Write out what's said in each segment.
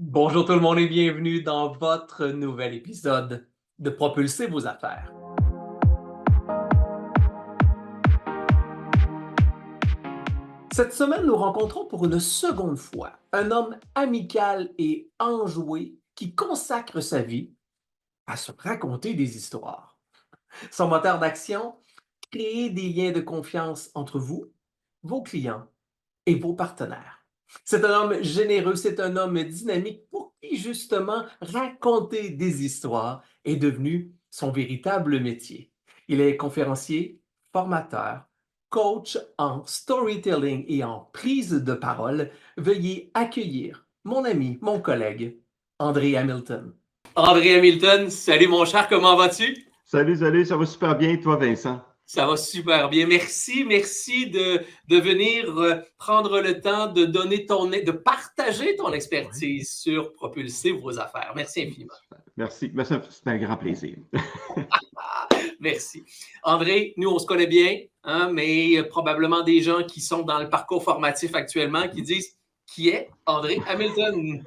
Bonjour tout le monde et bienvenue dans votre nouvel épisode de Propulser vos affaires. Cette semaine, nous rencontrons pour une seconde fois un homme amical et enjoué qui consacre sa vie à se raconter des histoires. Son moteur d'action, créer des liens de confiance entre vous, vos clients et vos partenaires. C'est un homme généreux, c'est un homme dynamique pour qui justement raconter des histoires est devenu son véritable métier. Il est conférencier, formateur, coach en storytelling et en prise de parole. Veuillez accueillir mon ami, mon collègue, André Hamilton. André Hamilton, salut mon cher, comment vas-tu? Salut, salut, ça va super bien, toi, Vincent? Ça va super bien. Merci de venir prendre le temps de de partager ton Oui. expertise sur propulser vos affaires. Merci infiniment. Merci, ben, c'est un grand plaisir. Merci. André, nous, on se connaît bien, hein, mais probablement des gens qui sont dans le parcours formatif actuellement qui disent qui est André Hamilton?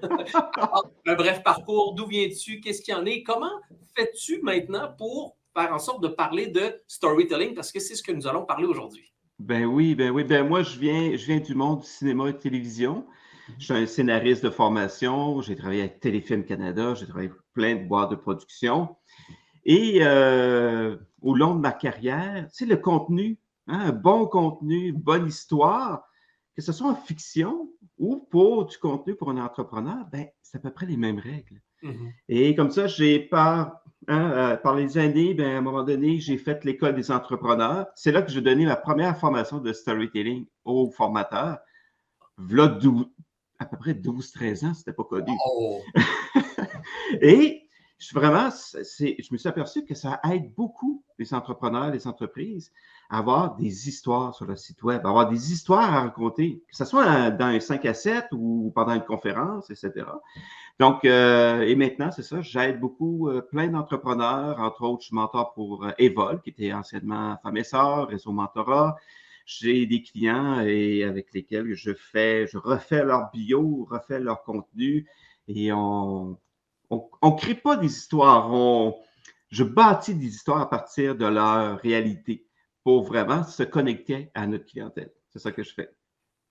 Un bref parcours, d'où viens-tu? Qu'est-ce qu'il y en est? Comment fais-tu maintenant pour faire en sorte de parler de storytelling? Parce que c'est ce que nous allons parler aujourd'hui. Ben moi, je viens du monde du cinéma et de télévision. Je suis un scénariste de formation, j'ai travaillé avec Téléfilm Canada, j'ai travaillé pour plein de boîtes de production. Et au long de ma carrière, tu sais, le contenu, hein, un bon contenu, une bonne histoire, que ce soit en fiction ou pour du contenu pour un entrepreneur, ben, c'est à peu près les mêmes règles. Mhm. Et comme ça, par les années, ben, à un moment donné, j'ai fait l'école des entrepreneurs. C'est là que j'ai donné ma première formation de storytelling aux formateurs. V'là 12 à peu près 12-13 ans, c'était pas connu. Oh. Et je me suis aperçu que ça aide beaucoup les entrepreneurs, les entreprises à avoir des histoires sur le site web, à avoir des histoires à raconter, que ce soit dans un 5 à 7 ou pendant une conférence, etc. Donc, et maintenant, c'est ça, j'aide beaucoup plein d'entrepreneurs. Entre autres, je suis mentor pour Evol, qui était anciennement Femmes et Sœurs, Réseau Mentorat. J'ai des clients avec lesquels je refais leur bio, refais leur contenu et on crée pas des histoires, je bâtis des histoires à partir de leur réalité pour vraiment se connecter à notre clientèle. C'est ça que je fais.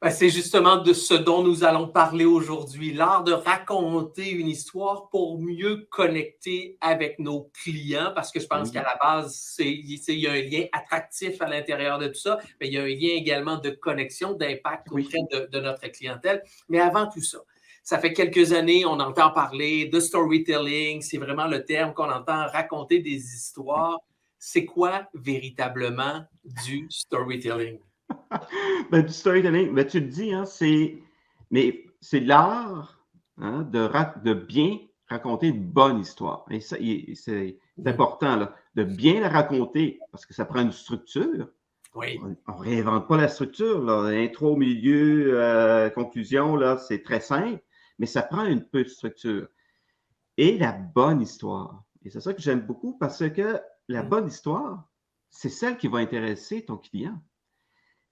Ben, c'est justement de ce dont nous allons parler aujourd'hui, l'art de raconter une histoire pour mieux connecter avec nos clients, parce que je pense qu'à Oui, la base, il y a un lien attractif à l'intérieur de tout ça, mais il y a un lien également de connexion, d'impact oui. auprès de notre clientèle. Mais avant tout ça fait quelques années, on entend parler de storytelling, c'est vraiment le terme qu'on entend, raconter des histoires. C'est quoi véritablement du storytelling? Ben, du storytelling, ben, tu le dis, hein, c'est l'art, hein, de bien raconter une bonne histoire. Et ça, c'est important, là, de bien la raconter parce que ça prend une structure. Oui. On ne réinvente pas la structure, là. Intro, milieu, conclusion, là, c'est très simple, mais ça prend une peu de structure. Et la bonne histoire. Et c'est ça que j'aime beaucoup parce que la bonne histoire, c'est celle qui va intéresser ton client.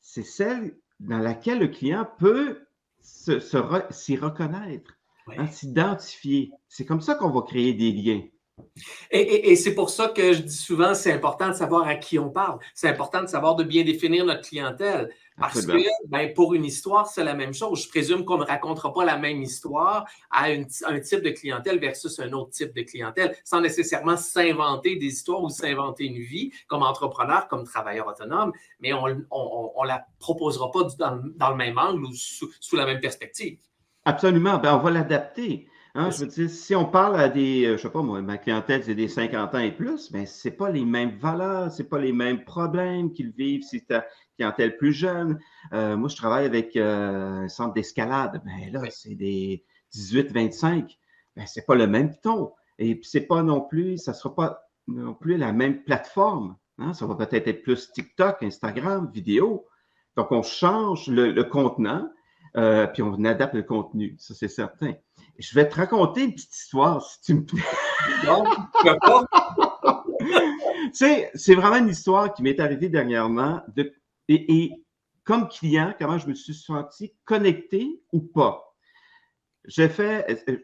C'est celle dans laquelle le client peut s'y reconnaître, hein, Oui. s'identifier. C'est comme ça qu'on va créer des liens. Et c'est pour ça que je dis souvent, c'est important de savoir à qui on parle. C'est important de savoir de bien définir notre clientèle. Parce que Absolument. ben, pour une histoire, c'est la même chose. Je présume qu'on ne racontera pas la même histoire à un type de clientèle versus un autre type de clientèle, sans nécessairement s'inventer des histoires ou s'inventer une vie comme entrepreneur, comme travailleur autonome, mais on ne la proposera pas dans le même angle ou sous la même perspective. Absolument. Ben, on va l'adapter. Hein, C'est je ça. veux dire, si on parle à des, je sais pas moi, ma clientèle, c'est des 50 ans et plus, mais c'est pas les mêmes valeurs, c'est pas les mêmes problèmes qu'ils vivent si ta clientèle plus jeune. Moi, je travaille avec un centre d'escalade. Ben là, Oui. c'est des 18-25. Ben, c'est pas le même ton. Et puis, c'est pas non plus, ça sera pas non plus la même plateforme. Hein. Ça va peut-être être plus TikTok, Instagram, vidéo. Donc, on change le contenant. Puis on adapte le contenu, ça c'est certain. Je vais te raconter une petite histoire, si tu me plais. Donc, pourquoi pas? Tu sais, c'est vraiment une histoire qui m'est arrivée dernièrement et comme client, comment je me suis senti connecté ou pas. je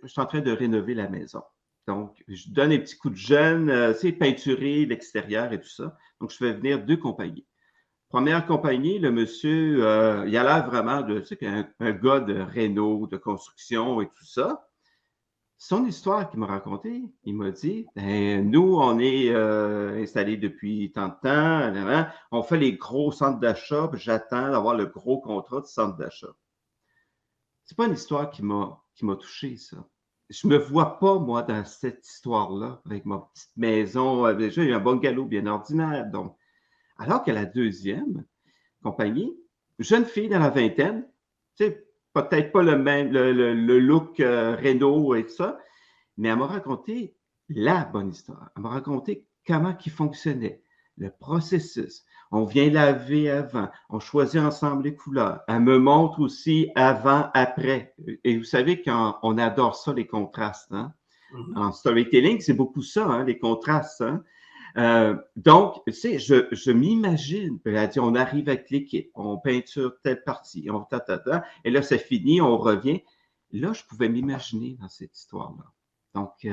suis en train de rénover la maison. Donc, je donne un petit coup de jeune, peinturer l'extérieur et tout ça. Donc, je fais venir 2 compagnies. Première compagnie, le monsieur, il a l'air vraiment de, un gars de réno, de construction et tout ça. Son histoire qu'il m'a racontée, il m'a dit, ben, nous, on est installés depuis tant de temps, on fait les gros centres d'achat, puis j'attends d'avoir le gros contrat de centre d'achat. C'est pas une histoire qui m'a touché, ça. Je me vois pas, moi, dans cette histoire-là, avec ma petite maison. Déjà, il y a un bungalow bien ordinaire. Donc, alors que la deuxième compagnie, jeune fille dans la vingtaine, tu sais, peut-être pas le même, le look réno et tout ça, mais elle m'a raconté la bonne histoire. Elle m'a raconté comment il fonctionnait, le processus. On vient laver avant, on choisit ensemble les couleurs. Elle me montre aussi avant, après. Et vous savez qu'on adore ça, les contrastes. Hein? En storytelling, c'est beaucoup ça, hein, les contrastes. Hein? Donc, tu sais, je m'imagine, elle a dit, on arrive avec l'équipe, on peinture telle partie, on et là, c'est fini, on revient. Là, je pouvais m'imaginer dans cette histoire-là. Donc,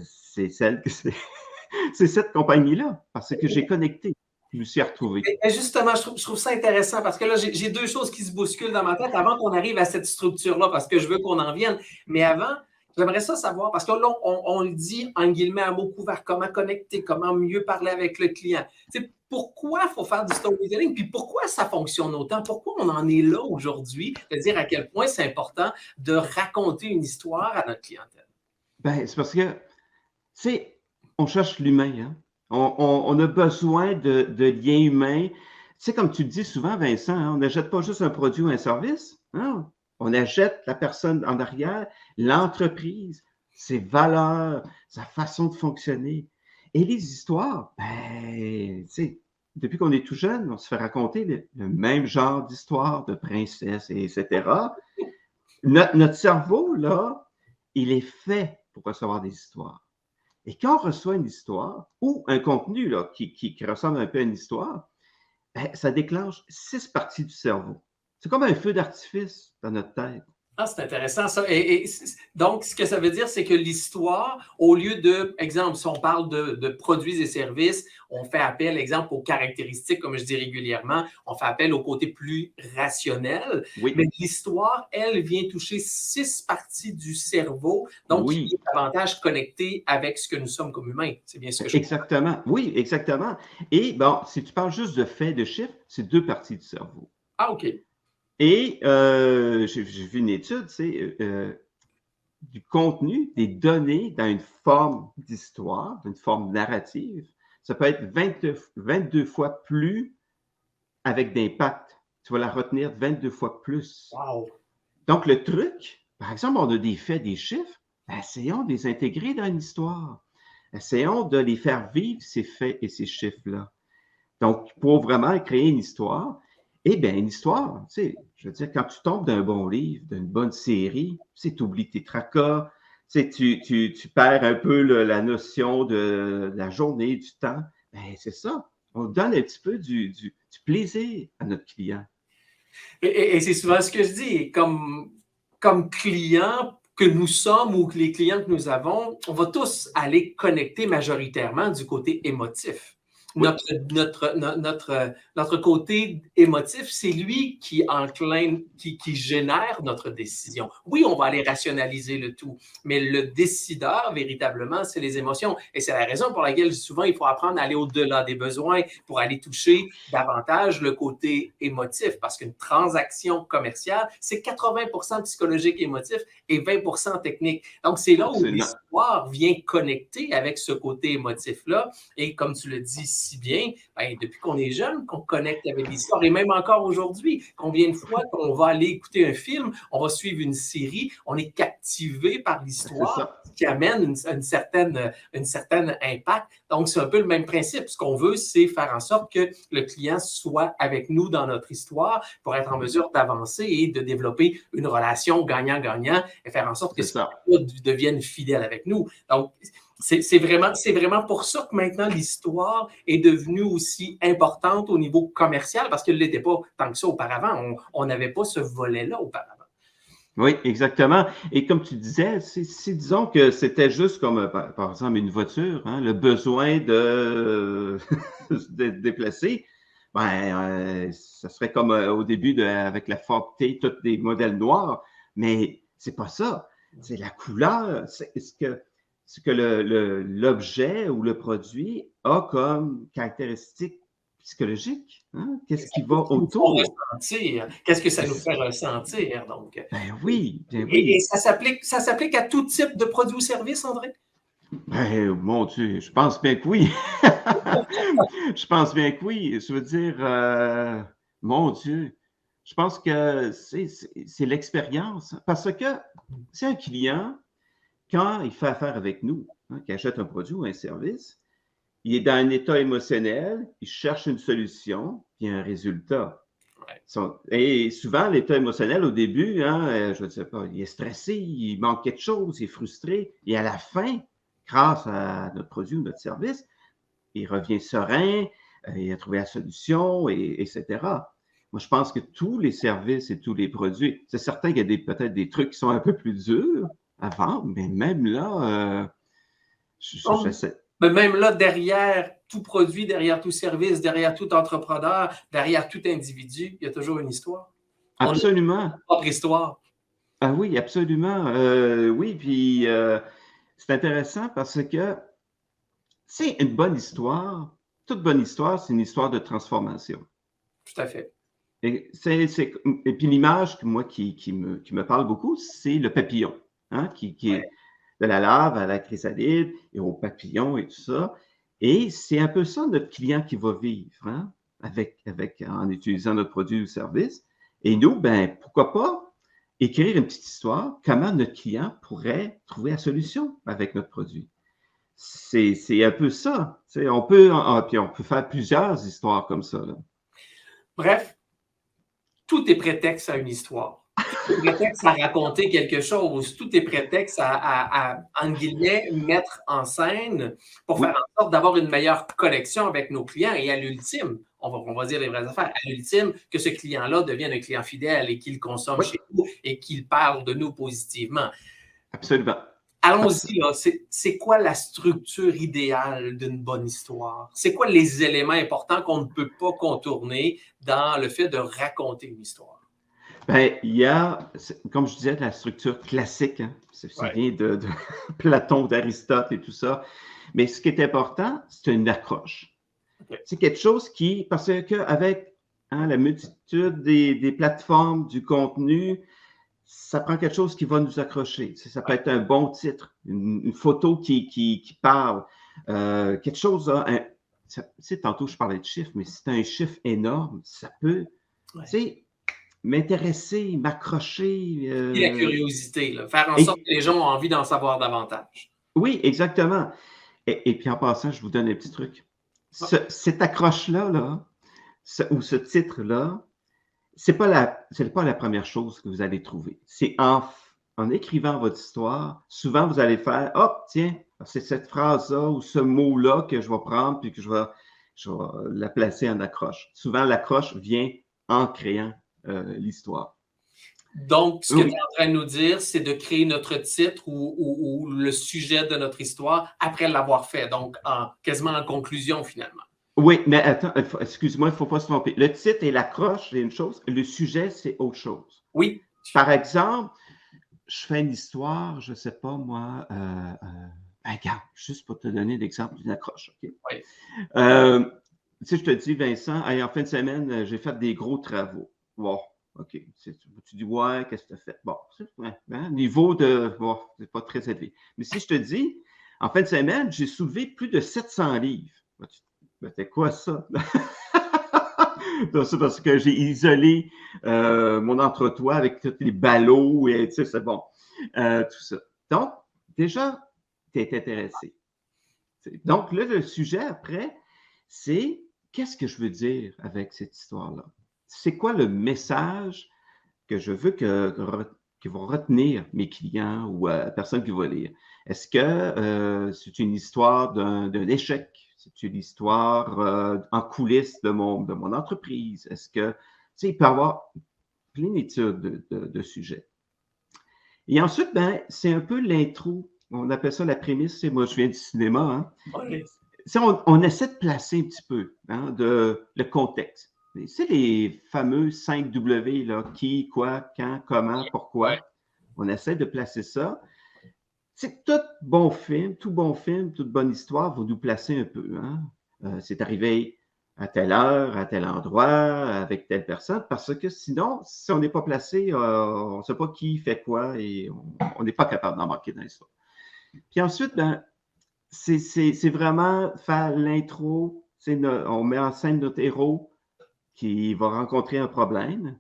c'est celle que c'est cette compagnie-là, parce que j'ai connecté, je me suis retrouvé. Et justement, je trouve ça intéressant parce que là, j'ai deux choses qui se bousculent dans ma tête avant qu'on arrive à cette structure-là, parce que je veux qu'on en vienne. Mais avant, j'aimerais ça savoir, parce que là, on le dit, en guillemets, à mots couverts, comment connecter, comment mieux parler avec le client. C'est pourquoi il faut faire du storytelling, puis pourquoi ça fonctionne autant, pourquoi on en est là aujourd'hui, de dire à quel point c'est important de raconter une histoire à notre clientèle. Ben, c'est parce que, tu sais, on cherche l'humain, hein? On a besoin de liens humains. Tu sais, comme tu le dis souvent, Vincent, hein, on n'achète pas juste un produit ou un service. Hein? On achète la personne en arrière, l'entreprise, ses valeurs, sa façon de fonctionner. Et les histoires, ben, tu sais, depuis qu'on est tout jeune, on se fait raconter le même genre d'histoire de princesse, etc. Notre cerveau, là, il est fait pour recevoir des histoires. Et quand on reçoit une histoire ou un contenu là, qui ressemble un peu à une histoire, ben, ça déclenche 6 parties du cerveau. C'est comme un feu d'artifice dans notre tête. Ah, c'est intéressant ça. Donc, ce que ça veut dire, c'est que l'histoire, au lieu de, exemple, si on parle de produits et services, on fait appel, exemple, aux caractéristiques, comme je dis régulièrement, on fait appel au côté plus rationnel, mais Oui, l'histoire, elle, vient toucher 6 parties du cerveau, donc qui oui, est davantage connecté avec ce que nous sommes comme humains. C'est bien ce que je comprends. exactement. Oui, exactement. Et bon, si tu parles juste de faits, de chiffres, c'est 2 parties du cerveau. Ah, OK. Et j'ai vu une étude, c'est du contenu, des données dans une forme d'histoire, une forme narrative, ça peut être 22 fois plus avec d'impact. Tu vas la retenir 22 fois plus. Wow. Donc, le truc, par exemple, on a des faits, des chiffres, ben, essayons de les intégrer dans une histoire. Essayons de les faire vivre, ces faits et ces chiffres-là. Donc, pour vraiment créer une histoire, eh bien, une histoire, tu sais, je veux dire, quand tu tombes d'un bon livre, d'une bonne série, tu oublies tes tracas, tu perds un peu la notion de la journée, du temps. Ben, c'est ça. On donne un petit peu du plaisir à notre client. Et c'est souvent ce que je dis, comme client que nous sommes ou que les clients que nous avons, on va tous aller connecter majoritairement du côté émotif. Oui, Notre côté émotif, c'est lui qui encline, qui génère notre décision. Oui, on va aller rationaliser le tout, mais le décideur, véritablement, c'est les émotions. Et c'est la raison pour laquelle souvent, il faut apprendre à aller au-delà des besoins pour aller toucher davantage le côté émotif, parce qu'une transaction commerciale, c'est 80% psychologique et émotif et 20% technique. Donc, c'est là où absolument. l'histoire vient connecter avec ce côté émotif-là. Et comme tu le dis si bien, ben, depuis qu'on est jeune, qu'on connecte avec l'histoire, et même encore aujourd'hui, combien de fois qu'on va aller écouter un film, on va suivre une série, on est captivé par C'est l'histoire ça. qui amène une certaine impact. Donc, c'est un peu le même principe. Ce qu'on veut, c'est faire en sorte que le client soit avec nous dans notre histoire pour être en mesure d'avancer et de développer une relation gagnant-gagnant et faire en sorte que C'est ces ça. clients deviennent fidèles avec nous. Donc, c'est vraiment pour ça que maintenant l'histoire est devenue aussi importante au niveau commercial parce qu'elle ne l'était pas tant que ça auparavant. On n'avait pas ce volet-là auparavant. Oui, exactement. Et comme tu disais, si disons que c'était juste comme, par exemple, une voiture, hein, le besoin de de déplacer, ben, ça serait comme au début avec la Ford T, tous des modèles noirs, mais c'est pas ça. C'est la couleur, c'est ce que l'objet ou le produit a comme caractéristique psychologique. Hein? Qu'est-ce qui va Qui nous font autour? ressentir. Qu'est-ce que ça nous fait ressentir, donc? Ben oui, bien Et oui. ça s'applique à tout type de produit ou service, André? Ben, mon Dieu, je pense bien que oui. Je pense bien que oui. Je veux dire, mon Dieu, je pense que c'est l'expérience. Parce que c'est un client, quand il fait affaire avec nous, hein, qu'il achète un produit ou un service, il est dans un état émotionnel, il cherche une solution, puis un résultat. Ouais. Et souvent, l'état émotionnel au début, hein, je ne sais pas, il est stressé, il manque quelque chose, il est frustré. Et à la fin, grâce à notre produit ou notre service, il revient serein, il a trouvé la solution, etc. Moi, je pense que tous les services et tous les produits, c'est certain qu'il y a peut-être des trucs qui sont un peu plus durs à vendre, mais même là, je Donc, sais. mais même là, derrière tout produit, derrière tout service, derrière tout entrepreneur, derrière tout individu, il y a toujours une histoire. On a Absolument. notre propre histoire. Ah oui, absolument. Oui, puis c'est intéressant parce que c'est une bonne histoire. Toute bonne histoire, c'est une histoire de transformation. Tout à fait. Et puis l'image que moi qui me parle beaucoup, c'est le papillon, hein, qui Ouais. est de la lave à la chrysalide et au papillon et tout ça. Et c'est un peu ça notre client qui va vivre, hein, en utilisant notre produit ou service. Et nous, ben, pourquoi pas écrire une petite histoire, comment notre client pourrait trouver la solution avec notre produit. C'est un peu ça. Tu sais, puis on peut faire plusieurs histoires comme ça, là. Bref, tout est prétexte à une histoire. Tout est prétexte à raconter quelque chose. Tout est prétexte entre guillemets, mettre en scène pour Oui, faire en sorte d'avoir une meilleure connexion avec nos clients et à l'ultime, on va dire les vraies affaires, à l'ultime, que ce client-là devienne un client fidèle et qu'il consomme oui, chez nous et qu'il parle de nous positivement. absolument. Allons-y, là. C'est quoi la structure idéale d'une bonne histoire? C'est quoi les éléments importants qu'on ne peut pas contourner dans le fait de raconter une histoire? Ben, il y a, comme je disais, la structure classique, hein. Ça Ouais. vient de Platon, d'Aristote et tout ça. Mais ce qui est important, c'est une accroche. OK. C'est quelque chose qui, parce qu'avec hein, la multitude des plateformes, du contenu, ça prend quelque chose qui va nous accrocher. Ça peut Ouais. être un bon titre, une photo qui parle, quelque chose, là, tu sais, tantôt je parlais de chiffres, mais si c'est un chiffre énorme, ça peut, tu Ouais. sais, m'intéresser, m'accrocher. Et la curiosité, là, faire en sorte Et que les gens ont envie d'en savoir davantage. oui, exactement. Et puis en passant, je vous donne un petit truc. Ah, Cette accroche-là, là, ou ce titre-là, c'est pas la première chose que vous allez trouver. C'est en écrivant votre histoire, souvent vous allez faire, hop, tiens, c'est cette phrase-là ou ce mot-là que je vais prendre puis que je vais la placer en accroche. Souvent, l'accroche vient en créant l'histoire. donc, ce que tu es Oui, en train de nous dire, c'est de créer notre titre ou le sujet de notre histoire après l'avoir fait, donc quasiment en conclusion finalement. oui, mais attends, excuse-moi, il ne faut pas se tromper. Le titre et l'accroche, c'est une chose. Le sujet, c'est autre chose. Oui, Par exemple, je fais une histoire, je ne sais pas moi, ben, regarde, juste pour te donner l'exemple d'une accroche, OK? oui, Euh, Tu sais, je te dis, Vincent, hey, en fin de semaine, j'ai fait des gros travaux. Bon, OK. Tu dis, ouais, qu'est-ce que tu as fait? Bon, ouais, hein, niveau de, bon, c'est pas très élevé. Mais si je te dis, en fin de semaine, j'ai soulevé plus de 700 livres. Ben, c'est quoi ça? Donc, c'est parce que j'ai isolé mon entretoit avec tous les ballots et tu sais, c'est bon. Tout ça. Donc, déjà, tu es intéressé. Donc, là, le sujet après, c'est qu'est-ce que je veux dire avec cette histoire-là? C'est quoi le message que je veux que vont retenir mes clients ou la personne qui va lire? Est-ce que c'est une histoire d'un échec? C'est une histoire en coulisses de mon entreprise? Est-ce que, tu sais, il peut y avoir plénitude de sujets. Et ensuite, ben, c'est un peu l'intro. On appelle ça la prémisse. Moi, je viens du cinéma. Hein. Oui. On essaie de placer un petit peu le contexte. C'est les fameux 5 W, là, qui, quoi, quand, comment, Ouais. pourquoi. On essaie de placer ça. C'est tout bon film, toute bonne histoire va nous placer un peu. Hein? C'est arrivé à telle heure, à tel endroit, avec telle personne, parce que sinon, si on n'est pas placé, on ne sait pas qui fait quoi et on n'est pas capable d'embarquer dans l'histoire. Puis ensuite, ben, c'est vraiment faire l'intro. On met en scène notre héros qui va rencontrer un problème.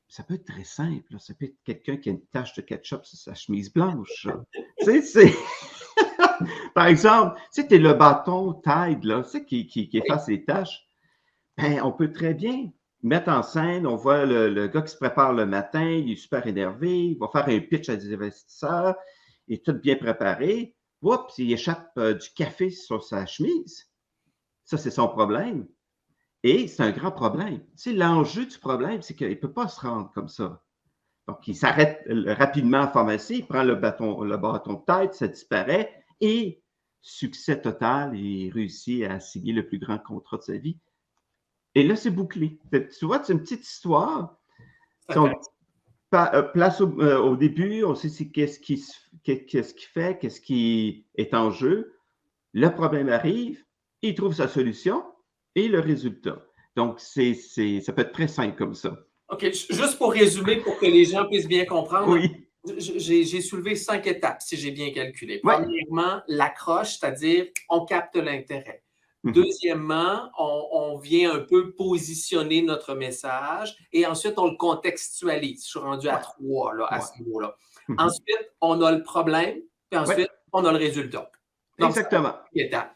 Ça peut être très simple. Là. Ça peut être quelqu'un qui a une tache de ketchup sur sa chemise blanche. Tu sais, c'est... Par exemple, tu sais, le bâton Tide, là, tu sais, qui efface les taches. Ben, on peut très bien mettre en scène, on voit le gars qui se prépare le matin, il est super énervé, il va faire un pitch à des investisseurs, il est tout bien préparé. Oups, il échappe du café sur sa chemise. Ça, c'est son problème. Et c'est un grand problème. Tu sais, l'enjeu du problème, c'est qu'il ne peut pas se rendre comme ça. Donc, il s'arrête rapidement en pharmacie, il prend le bâton de tête, ça disparaît et succès total, il réussit à signer le plus grand contrat de sa vie. Et là, c'est bouclé. Tu vois, c'est une petite histoire. Si on place au début, on sait qu'est-ce qu'il fait, qu'est-ce qui est en jeu. Le problème arrive, il trouve sa solution et le résultat. Donc, ça peut être très simple comme ça. OK, juste pour résumer, pour que les gens puissent bien comprendre, Oui. j'ai soulevé 5 étapes, si j'ai bien calculé. Ouais. Premièrement, l'accroche, c'est-à-dire on capte l'intérêt. Mhm. Deuxièmement, on vient un peu positionner notre message et ensuite, on le contextualise. Je suis rendu à 3 là, à ce niveau-là. Mhm. Ensuite, on a le problème, puis ensuite, on a le résultat. Donc, exactement.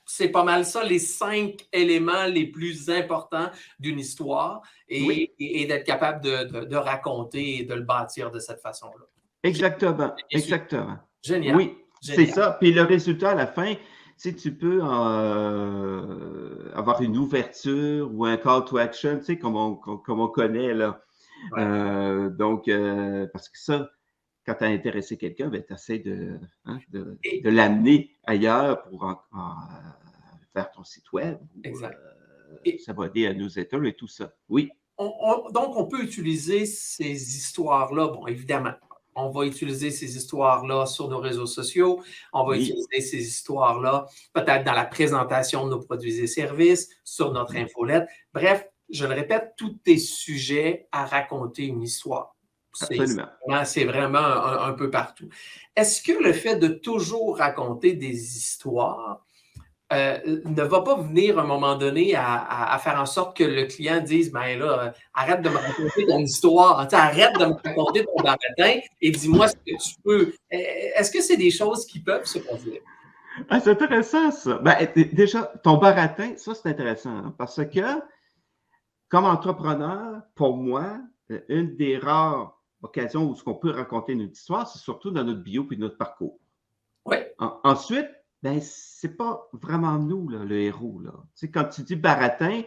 C'est pas mal ça, les 5 éléments les plus importants d'une histoire et d'être capable de raconter et de le bâtir de cette façon-là. Exactement. Exactement. Génial. Oui, c'est ça. Puis le résultat à la fin, tu peux avoir une ouverture ou un call to action, tu sais, comme on connaît, là. Ouais. Donc, parce que ça, quand tu as intéressé quelqu'un, ben, tu essaies de l'amener ailleurs pour faire ton site web. Exact. S'abonner à newsletter et tout ça. Oui. Donc, on peut utiliser ces histoires-là, bon, évidemment. On va utiliser ces histoires-là sur nos réseaux sociaux. On va utiliser ces histoires-là peut-être dans la présentation de nos produits et services, sur notre infolette. Bref, je le répète, tout est sujet à raconter une histoire. Absolument. C'est vraiment un peu partout. Est-ce que le fait de toujours raconter des histoires ne va pas venir à un moment donné à faire en sorte que le client dise, ben là, arrête de me raconter ton histoire, arrête de me raconter ton baratin et dis-moi ce que tu peux. Est-ce que c'est des choses qui peuvent se passer? Ah, c'est intéressant, ça. Ben, déjà, ton baratin, ça, c'est intéressant, hein, parce que, comme entrepreneur, pour moi, une des rares occasions où on peut raconter une histoire, c'est surtout dans notre bio et notre parcours. Oui. Ensuite, ben, c'est pas vraiment nous, là, le héros. Là. Tu sais, quand tu dis baratin,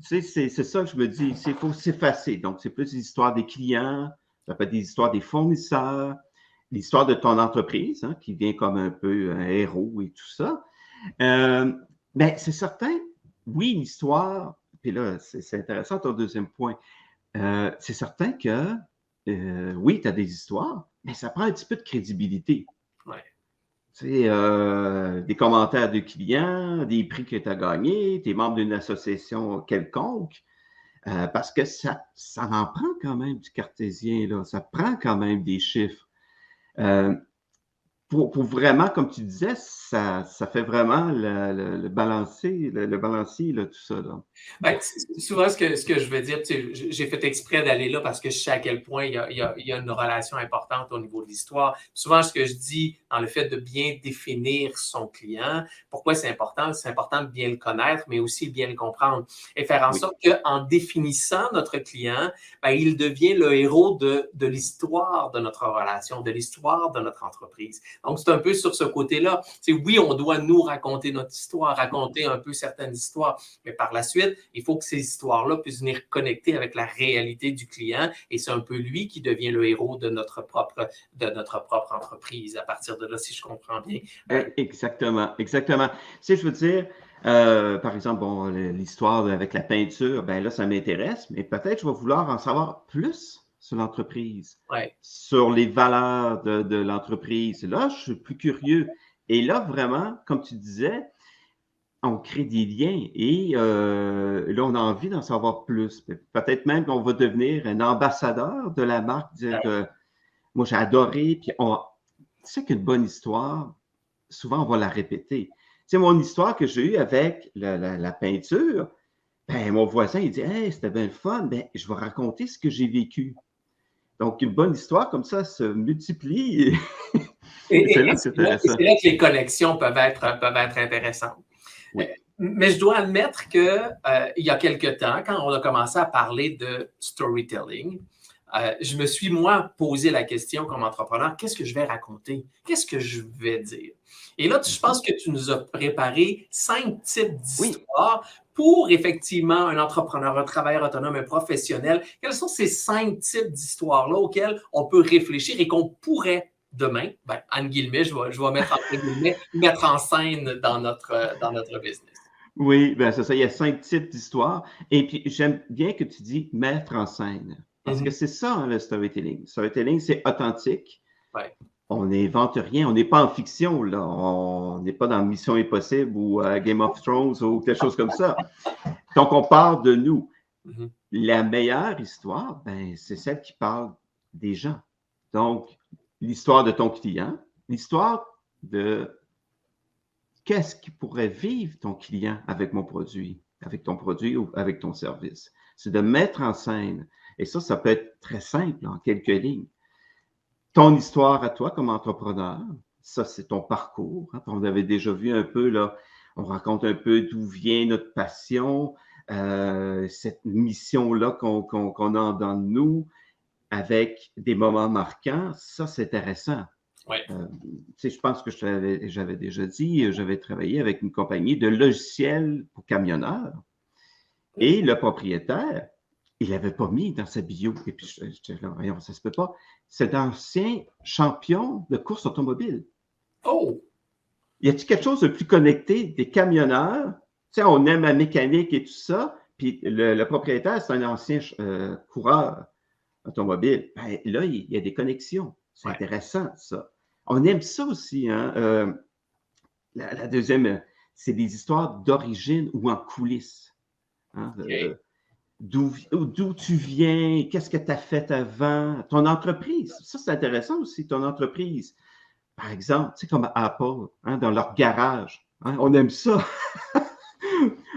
c'est ça que je me dis, il faut s'effacer. Donc, c'est plus des histoires des clients, ça peut être des histoires des fournisseurs, l'histoire de ton entreprise, hein, qui vient comme un peu un héros et tout ça. Ben, c'est certain, oui, une histoire, puis là, c'est intéressant ton deuxième point. C'est certain que, oui, tu as des histoires, mais ça prend un petit peu de crédibilité. Ouais. Tu sais, des commentaires de clients, des prix que tu as gagnés, tu es membre d'une association quelconque, parce que ça en prend quand même du cartésien, là. Ça prend quand même des chiffres. Pour vraiment, comme tu disais, ça fait vraiment le balancier, là, tout ça. Là. Ben, souvent, ce que je veux dire, j'ai fait exprès d'aller là parce que je sais à quel point il y a une relation importante au niveau de l'histoire. Souvent, ce que je dis dans le fait de bien définir son client, pourquoi c'est important de bien le connaître, mais aussi de bien le comprendre et faire en sorte qu'en définissant notre client, ben, il devient le héros de l'histoire de notre relation, de l'histoire de notre entreprise. Donc, c'est un peu sur ce côté-là. Oui, on doit nous raconter notre histoire, raconter un peu certaines histoires, mais par la suite, il faut que ces histoires-là puissent venir connecter avec la réalité du client et c'est un peu lui qui devient le héros de notre propre entreprise à partir de là, si je comprends bien. Exactement, exactement. Tu sais, je veux dire, par exemple, bon, l'histoire avec la peinture, ben là, ça m'intéresse, mais peut-être je vais vouloir en savoir plus sur l'entreprise, Ouais. sur les valeurs de l'entreprise. Là, je suis plus curieux. Et là, vraiment, comme tu disais, on crée des liens et là, on a envie d'en savoir plus. Peut-être même qu'on va devenir un ambassadeur de la marque, dire moi, j'ai adoré, puis tu sais qu'une bonne histoire, souvent, on va la répéter. Tu sais, mon histoire que j'ai eue avec la peinture, ben, mon voisin, il dit, hey, c'était bien le fun, ben, je vais raconter ce que j'ai vécu. Donc, une bonne histoire comme ça se multiplie. Et c'est là que c'est intéressant. C'est là que les connexions peuvent être intéressantes. Oui. Mais je dois admettre que il y a quelque temps, quand on a commencé à parler de storytelling, je me suis, moi, posé la question comme entrepreneur, qu'est-ce que je vais raconter? Qu'est-ce que je vais dire? Et là, je pense que tu nous as préparé 5 types d'histoires pour, effectivement, un entrepreneur, un travailleur autonome, un professionnel. Quels sont ces 5 types d'histoires-là auxquelles on peut réfléchir et qu'on pourrait demain, ben, entre guillemets, je vais mettre entre guillemets, mettre en scène dans notre business? Oui, ben c'est ça, il y a 5 types d'histoires. Et puis, j'aime bien que tu dis mettre en scène. Parce que c'est ça, hein, le storytelling. Le storytelling, c'est authentique. Ouais. On n'invente rien. On n'est pas en fiction, là. On n'est pas dans Mission Impossible ou Game of Thrones ou quelque chose comme ça. Donc, on parle de nous. La meilleure histoire, ben, c'est celle qui parle des gens. Donc, l'histoire de ton client, l'histoire de qu'est-ce qui pourrait vivre ton client avec mon produit, avec ton produit ou avec ton service. C'est de mettre en scène. Et ça peut être très simple, en quelques lignes. Ton histoire à toi comme entrepreneur, ça, c'est ton parcours. Hein. On avait déjà vu un peu, là, on raconte un peu d'où vient notre passion, cette mission-là qu'on a dans nous, avec des moments marquants. Ça, c'est intéressant. Ouais. Je pense que j'avais déjà dit, j'avais travaillé avec une compagnie de logiciels pour camionneurs et le propriétaire, il l'avait pas mis dans sa bio. Et puis, j'étais là, voyons, ça se peut pas. C'est un ancien champion de course automobile. Oh! Y a-t-il quelque chose de plus connecté des camionneurs? Tu sais, on aime la mécanique et tout ça, puis le propriétaire, c'est un ancien coureur automobile. Ben, là, il y a des connexions. C'est intéressant, ça. On aime ça aussi. Hein? La deuxième, c'est des histoires d'origine ou en coulisses. Hein? D'où tu viens, qu'est-ce que tu as fait avant, ton entreprise. Ça, c'est intéressant aussi, ton entreprise. Par exemple, tu sais, comme Apple, hein, dans leur garage. Hein? On aime ça.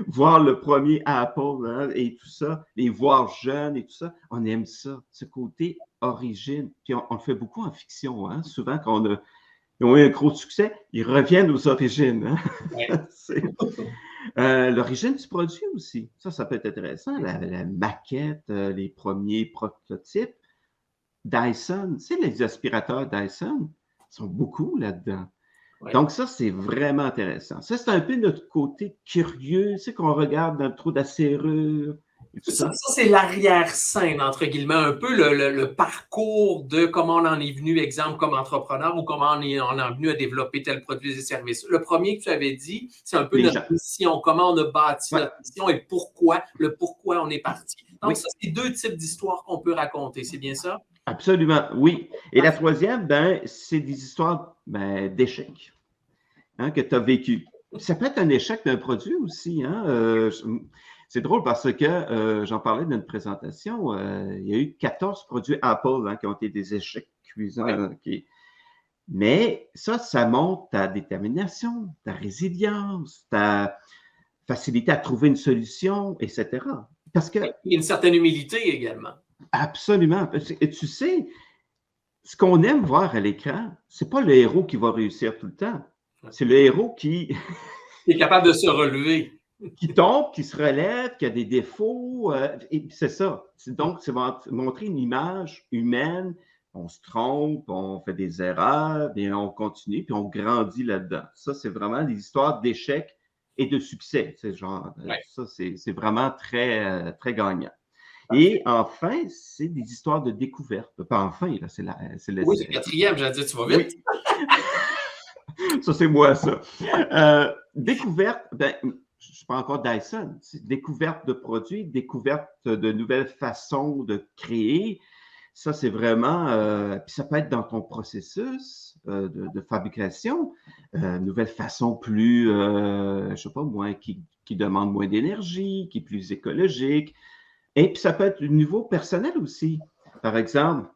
Voir le premier Apple hein, et tout ça, les voir jeunes et tout ça, on aime ça, ce côté origine. Puis on le fait beaucoup en fiction. Hein? Souvent, quand ils ont eu un gros succès, ils reviennent aux origines. Hein? Ouais. L'origine du produit aussi. Ça peut être intéressant. La maquette, les premiers prototypes. Dyson, tu sais, les aspirateurs Dyson sont beaucoup là-dedans. Ouais. Donc, ça, c'est vraiment intéressant. Ça, c'est un peu notre côté curieux, tu sais, qu'on regarde dans le trou de la serrure. Ça c'est l'arrière-scène, entre guillemets, un peu le parcours de comment on en est venu, exemple, comme entrepreneur ou comment on en est venu à développer tel produit et service. Le premier que tu avais dit, c'est un peu notre mission, comment on a bâti notre mission et pourquoi on est parti. Donc, ça, c'est 2 types d'histoires qu'on peut raconter, c'est bien ça? Absolument, oui. Et la troisième, ben, c'est des histoires d'échecs hein, que tu as vécu. Ça peut être un échec d'un produit aussi. Hein? C'est drôle parce que j'en parlais dans une présentation. Il y a eu 14 produits Apple hein, qui ont été des échecs cuisants. Mais ça montre ta détermination, ta résilience, ta facilité à trouver une solution, etc. Parce que, il y a une certaine humilité également. Absolument. Et tu sais, ce qu'on aime voir à l'écran, c'est pas le héros qui va réussir tout le temps. C'est le héros qui est capable de se relever. Qui tombe, qui se relève, qui a des défauts. Et c'est ça. Donc, c'est montrer une image humaine on se trompe, on fait des erreurs, bien on continue, puis on grandit là-dedans. Ça, c'est vraiment des histoires d'échecs et de succès. C'est genre, Ouais. ça, c'est vraiment très gagnant. Et enfin, c'est des histoires de découverte. Pas enfin, là, Oui, c'est quatrième, j'allais dire, tu vas vite. oui, ça, c'est moi, ça. Découverte, ben, je parle encore Dyson. Découverte de produits, découverte de nouvelles façons de créer. Ça, c'est vraiment, puis ça peut être dans ton processus de fabrication, nouvelle façon plus, je sais pas, moins, qui demande moins d'énergie, qui est plus écologique. Et puis ça peut être au niveau personnel aussi. Par exemple,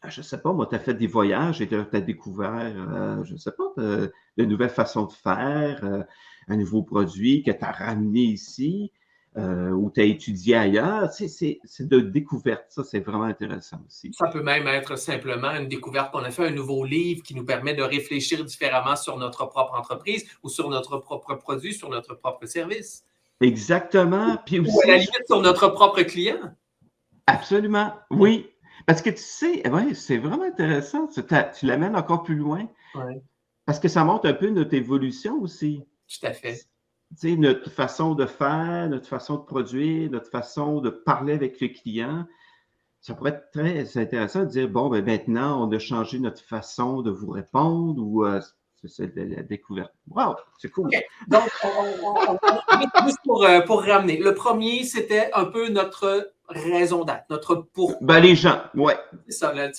je sais pas, moi, tu as fait des voyages et tu as découvert, je sais pas, de nouvelles façons de faire, un nouveau produit que tu as ramené ici ou tu as étudié ailleurs. Tu sais, c'est de découverte. Ça, c'est vraiment intéressant aussi. Ça peut même être simplement une découverte qu'on a fait, un nouveau livre qui nous permet de réfléchir différemment sur notre propre entreprise ou sur notre propre produit, sur notre propre service. Exactement. Puis Ou à la aussi, limite sur notre propre client. absolument, oui. Parce que tu sais, ouais, c'est vraiment intéressant. Tu l'amènes encore plus loin Oui, parce que ça montre un peu notre évolution aussi. tout à fait. Tu sais, notre façon de faire, notre façon de produire, notre façon de parler avec les clients, ça pourrait être très intéressant de dire, bon, ben maintenant, on a changé notre façon de vous répondre ou c'est la découverte. Wow, c'est cool. OK. Donc, juste pour ramener. Le premier, c'était un peu notre raison d'être, notre Ben, pourquoi. les gens, ouais, C'est ça, là,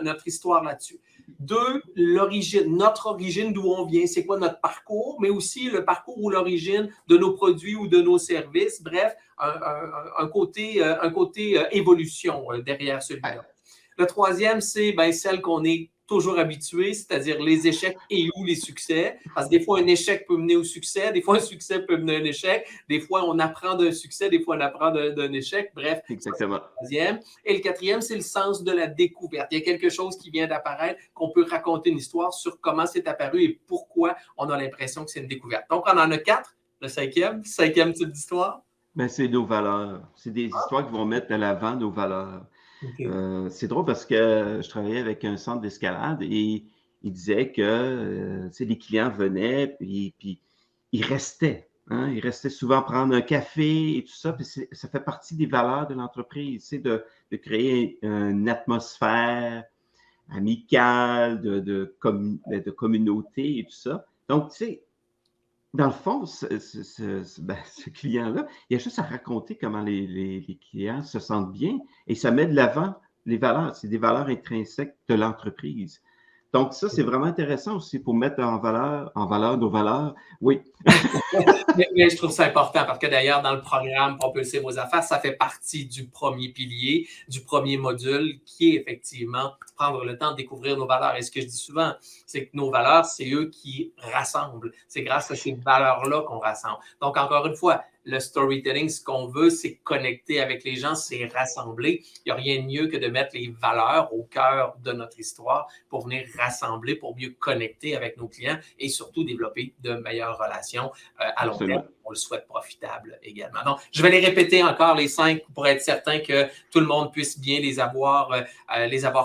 notre histoire là-dessus. Deux, l'origine, notre origine, d'où on vient, c'est quoi notre parcours, mais aussi le parcours ou l'origine de nos produits ou de nos services. Bref, un côté évolution derrière celui-là. Le troisième, c'est celle qu'on est toujours habitué, c'est-à-dire les échecs et ou les succès. Parce que des fois, un échec peut mener au succès, des fois, un succès peut mener à un échec, des fois, on apprend d'un succès, des fois, on apprend d'un échec. Bref, ça, c'est exactement. le troisième. Et le quatrième, c'est le sens de la découverte. Il y a quelque chose qui vient d'apparaître, qu'on peut raconter une histoire sur comment c'est apparu et pourquoi on a l'impression que c'est une découverte. Donc, on en a quatre. Le cinquième type d'histoire. Ben, c'est nos valeurs. C'est des histoires qui vont mettre à l'avant nos valeurs. OK. C'est drôle parce que je travaillais avec un centre d'escalade et il disait que les clients venaient puis ils restaient. Hein, ils restaient souvent prendre un café et tout ça. Puis ça fait partie des valeurs de l'entreprise, de créer une atmosphère amicale, de communauté et tout ça. Donc, tu sais, dans le fond, ce client-là, il a juste à raconter comment les clients se sentent bien et ça met de l'avant les valeurs. C'est des valeurs intrinsèques de l'entreprise. Donc, ça, c'est vraiment intéressant aussi pour mettre en valeur nos valeurs. Oui, Mais je trouve ça important parce que d'ailleurs, dans le programme Propulser vos affaires, ça fait partie du premier pilier, du premier module qui est effectivement prendre le temps de découvrir nos valeurs. Et ce que je dis souvent, c'est que nos valeurs, c'est eux qui rassemblent. C'est grâce à ces valeurs-là qu'on rassemble. Donc, encore une fois, le storytelling, ce qu'on veut, c'est connecter avec les gens, c'est rassembler. Il n'y a rien de mieux que de mettre les valeurs au cœur de notre histoire pour venir rassembler, pour mieux connecter avec nos clients et surtout développer de meilleures relations à long terme. absolument. On le souhaite profitable également. Donc, je vais les répéter encore, les 5, pour être certain que tout le monde puisse bien les avoir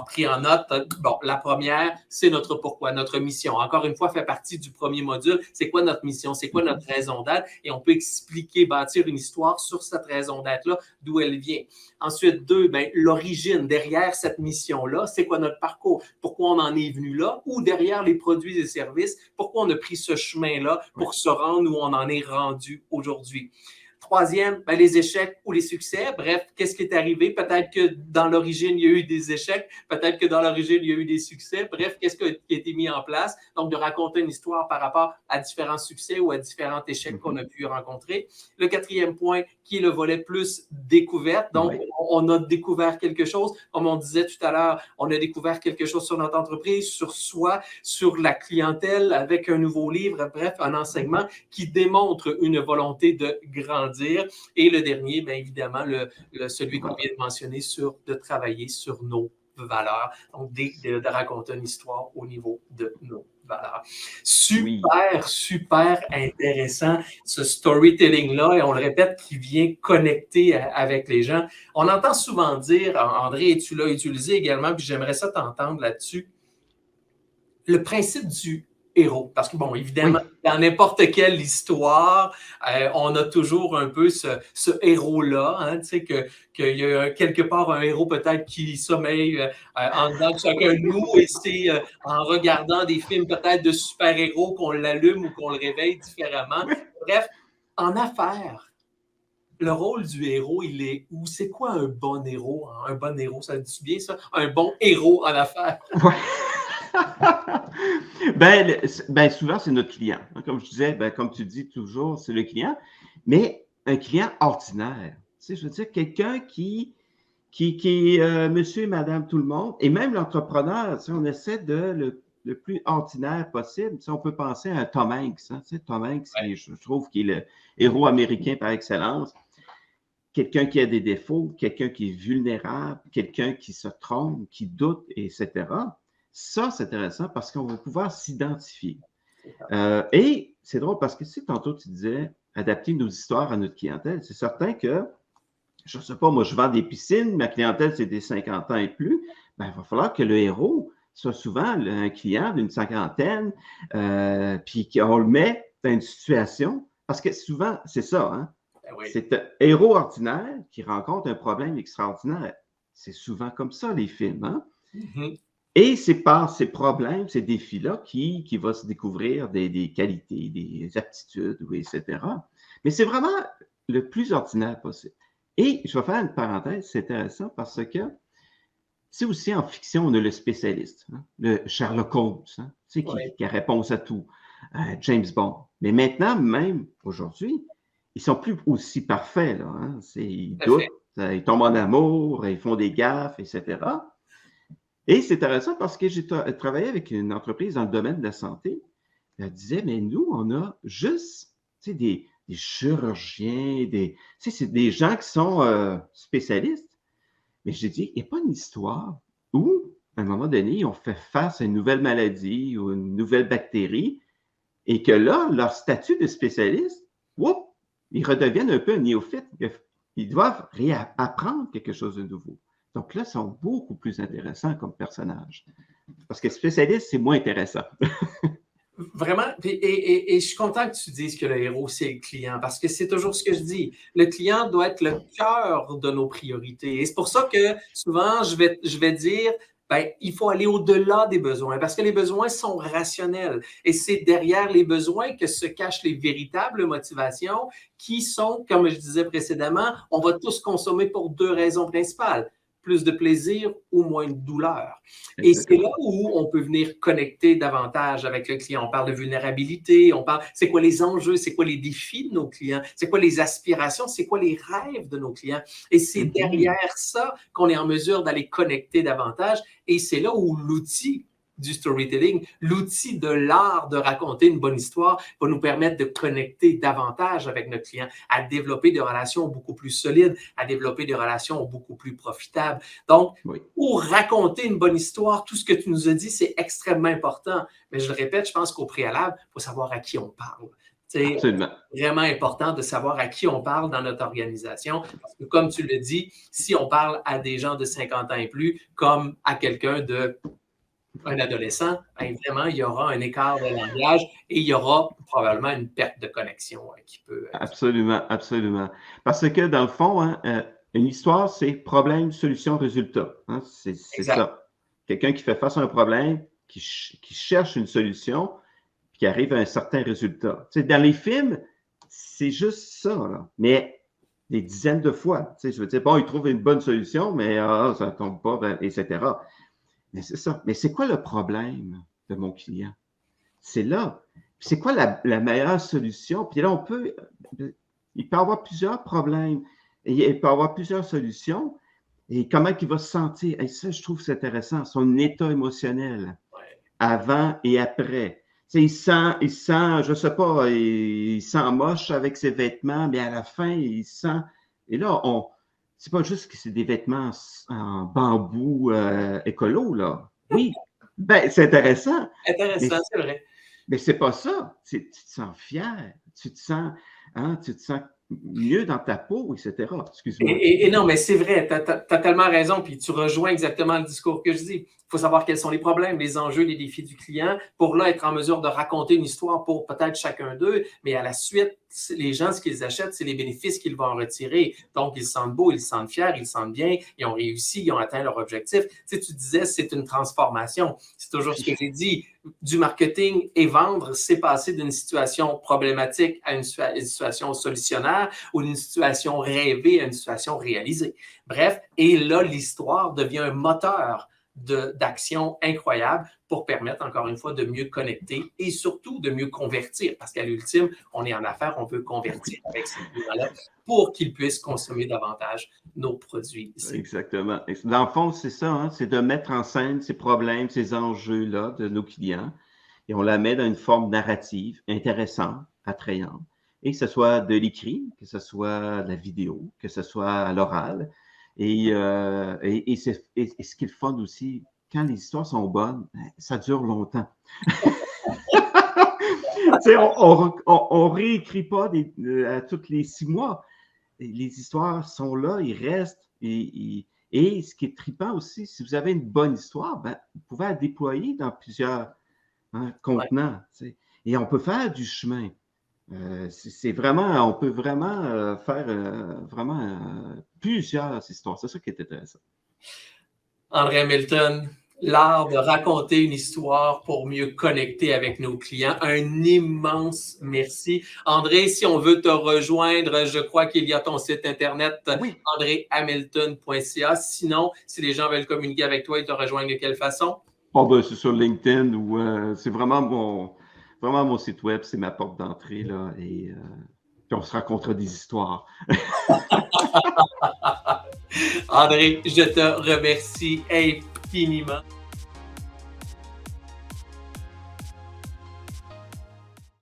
pris en note. Bon, la première, c'est notre pourquoi, notre mission. Encore une fois, fait partie du premier module. C'est quoi notre mission? C'est quoi notre raison d'être? Et on peut expliquer, bâtir une histoire sur cette raison d'être-là, d'où elle vient. Ensuite, 2, l'origine derrière cette mission-là, c'est quoi notre parcours? Pourquoi on en est venu là? Ou derrière les produits et services, pourquoi on a pris ce chemin-là pour se rendre où on en est rendu aujourd'hui? Troisième, les échecs ou les succès. Bref, qu'est-ce qui est arrivé? Peut-être que dans l'origine, il y a eu des échecs. Peut-être que dans l'origine, il y a eu des succès. Bref, qu'est-ce qui a été mis en place? Donc, de raconter une histoire par rapport à différents succès ou à différents échecs qu'on a pu rencontrer. Le quatrième point, qui est le volet plus découverte. Donc, Ouais, on a découvert quelque chose. Comme on disait tout à l'heure, on a découvert quelque chose sur notre entreprise, sur soi, sur la clientèle, avec un nouveau livre. Bref, un enseignement qui démontre une volonté de grandir. Et le dernier, bien évidemment, celui qu'on voilà. vient de mentionner, de travailler sur nos valeurs. Donc, de raconter une histoire au niveau de nos valeur. Oui. Super, super intéressant, ce storytelling-là, et on le répète, qui vient connecter avec les gens. On entend souvent dire, André, et tu l'as utilisé également, puis j'aimerais ça t'entendre là-dessus, le principe du héros. Parce que, bon, évidemment, Oui. dans n'importe quelle histoire, on a toujours un peu ce héros-là, hein, tu sais, qu'il y a quelque part un héros peut-être qui sommeille en dedans de chacun de nous, et c'est en regardant des films peut-être de super-héros qu'on l'allume ou qu'on le réveille différemment. Oui. Bref, en affaires, le rôle du héros, il est où? C'est quoi un bon héros? Un bon héros, ça dit bien ça? Un bon héros en affaires? Ouais. Ben, souvent, c'est notre client. Comme je disais, ben, comme tu dis toujours, c'est le client, mais un client ordinaire. Tu sais, je veux dire, quelqu'un qui est monsieur et madame tout le monde, et même l'entrepreneur, tu sais, on essaie de le plus ordinaire possible. Tu sais, on peut penser à un Tom Hanks. Hein, tu sais, Tom Hanks, Ouais. je trouve qu'il est le héros américain par excellence. Quelqu'un qui a des défauts, quelqu'un qui est vulnérable, quelqu'un qui se trompe, qui doute, etc. Ça, c'est intéressant parce qu'on va pouvoir s'identifier. Et c'est drôle parce que si tantôt tu disais adapter nos histoires à notre clientèle, c'est certain que, je ne sais pas, moi je vends des piscines, ma clientèle c'est des 50 ans et plus, ben, il va falloir que le héros soit souvent un client d'une cinquantaine, puis qu'on le met dans une situation, parce que souvent c'est ça, hein? Ben oui. C'est un héros ordinaire qui rencontre un problème extraordinaire. C'est souvent comme ça, les films. Hein? Mhm. Et c'est par ces problèmes, ces défis-là, qui va se découvrir des qualités, des aptitudes, oui, etc. Mais c'est vraiment le plus ordinaire possible. Et je vais faire une parenthèse, c'est intéressant parce que c'est aussi en fiction, on a le spécialiste, hein, le Sherlock Holmes, hein, tu sais, Oui, qui a réponse à tout, James Bond. Mais maintenant, même aujourd'hui, ils sont plus aussi parfaits, là, hein. Ils tout à fait. doutent, ils tombent en amour, ils font des gaffes, etc. Et c'est intéressant parce que j'ai travaillé avec une entreprise dans le domaine de la santé. Elle disait, mais nous, on a juste des chirurgiens, c'est des gens qui sont spécialistes. Mais j'ai dit, il n'y a pas une histoire où, à un moment donné, on fait face à une nouvelle maladie ou une nouvelle bactérie et que là, leur statut de spécialiste, whoop, ils redeviennent un peu un néophyte. Ils doivent réapprendre quelque chose de nouveau. Donc là, ils sont beaucoup plus intéressants comme personnages. Parce que spécialiste, c'est moins intéressant. Vraiment, et je suis content que tu dises que le héros, c'est le client, parce que c'est toujours ce que je dis. Le client doit être le cœur de nos priorités. Et c'est pour ça que souvent, je vais dire, ben, il faut aller au-delà des besoins, parce que les besoins sont rationnels. Et c'est derrière les besoins que se cachent les véritables motivations qui sont, comme je disais précédemment, on va tous consommer pour deux raisons principales: plus de plaisir ou moins de douleur. Et c'est là Exactement. où on peut venir connecter davantage avec le client. On parle de vulnérabilité, on parle, c'est quoi les enjeux, c'est quoi les défis de nos clients, c'est quoi les aspirations, c'est quoi les rêves de nos clients. Et c'est Mhm. derrière ça qu'on est en mesure d'aller connecter davantage. Et c'est là où l'outil du storytelling, l'outil de l'art de raconter une bonne histoire va nous permettre de connecter davantage avec notre client, à développer des relations beaucoup plus solides, à développer des relations beaucoup plus profitables. Donc, Oui, pour raconter une bonne histoire, tout ce que tu nous as dit, c'est extrêmement important. Mais je le répète, je pense qu'au préalable, il faut savoir à qui on parle. C'est absolument. vraiment important de savoir à qui on parle dans notre organisation. Parce que, comme tu le dis, si on parle à des gens de 50 ans et plus, comme à quelqu'un de un adolescent, ben, évidemment, il y aura un écart de langage et il y aura probablement une perte de connexion qui peut. Absolument, absolument. Parce que dans le fond, hein, une histoire, c'est problème, solution, résultat. Hein, c'est Exact. ça. Quelqu'un qui fait face à un problème, qui cherche une solution, puis qui arrive à un certain résultat. Tu sais, dans les films, c'est juste ça, là. Mais des dizaines de fois. Tu sais, je veux dire, bon, ils trouvent une bonne solution, mais ça ne tombe pas, ben, etc. Mais c'est ça. Mais c'est quoi le problème de mon client? C'est là. C'est quoi la meilleure solution? Puis là, il peut avoir plusieurs problèmes. Et il peut avoir plusieurs solutions. Et comment il va se sentir? Et ça, je trouve que c'est intéressant. Son état émotionnel, Ouais. avant et après. Tu sais, il sent, je sais pas, il sent moche avec ses vêtements, mais à la fin, il sent. Et là, c'est pas juste que c'est des vêtements en bambou écolo, là. Oui, Ben, c'est intéressant, mais, Intéressant, c'est vrai. mais c'est pas ça. Tu te sens fier, tu te sens mieux dans ta peau, etc. Excuse-moi. Et non, mais c'est vrai, tu as tellement raison, puis tu rejoins exactement le discours que je dis. Il faut savoir quels sont les problèmes, les enjeux, les défis du client, pour là être en mesure de raconter une histoire pour peut-être chacun d'eux, mais à la suite, les gens, ce qu'ils achètent, c'est les bénéfices qu'ils vont en retirer. Donc, ils se sentent beaux, ils se sentent fiers, ils se sentent bien, ils ont réussi, ils ont atteint leur objectif. Tu sais, tu disais, c'est une transformation. C'est toujours ce que j'ai dit. Du marketing et vendre, c'est passer d'une situation problématique à une situation solutionnaire ou d'une situation rêvée à une situation réalisée. Bref, et là, l'histoire devient un moteur d'action incroyable pour permettre, encore une fois, de mieux connecter et surtout de mieux convertir. Parce qu'à l'ultime, on est en affaires, on veut convertir avec ces clients-là pour qu'ils puissent consommer davantage nos produits. Exactement. Dans le fond, c'est ça, hein, c'est de mettre en scène ces problèmes, ces enjeux-là de nos clients, et on la met dans une forme narrative intéressante, attrayante, et que ce soit de l'écrit, que ce soit de la vidéo, que ce soit à l'oral. Et ce qui est le fun aussi, quand les histoires sont bonnes, ça dure longtemps. On réécrit pas à tous les 6 mois. Les histoires sont là, ils restent. Et ce qui est trippant aussi, si vous avez une bonne histoire, ben, vous pouvez la déployer dans plusieurs contenants. Ouais. Et on peut faire du chemin. C'est vraiment, on peut vraiment faire plusieurs histoires. C'est ça qui est intéressant. André Hamilton, l'art de raconter une histoire pour mieux connecter avec nos clients. Un immense merci. André, si on veut te rejoindre, je crois qu'il y a ton site internet, oui. andrehamilton.ca. Sinon, si les gens veulent communiquer avec toi, ils te rejoignent de quelle façon? Oh ben, c'est sur LinkedIn ou c'est vraiment mon site web, c'est ma porte d'entrée, là, et puis on se racontera des histoires. André, je te remercie infiniment.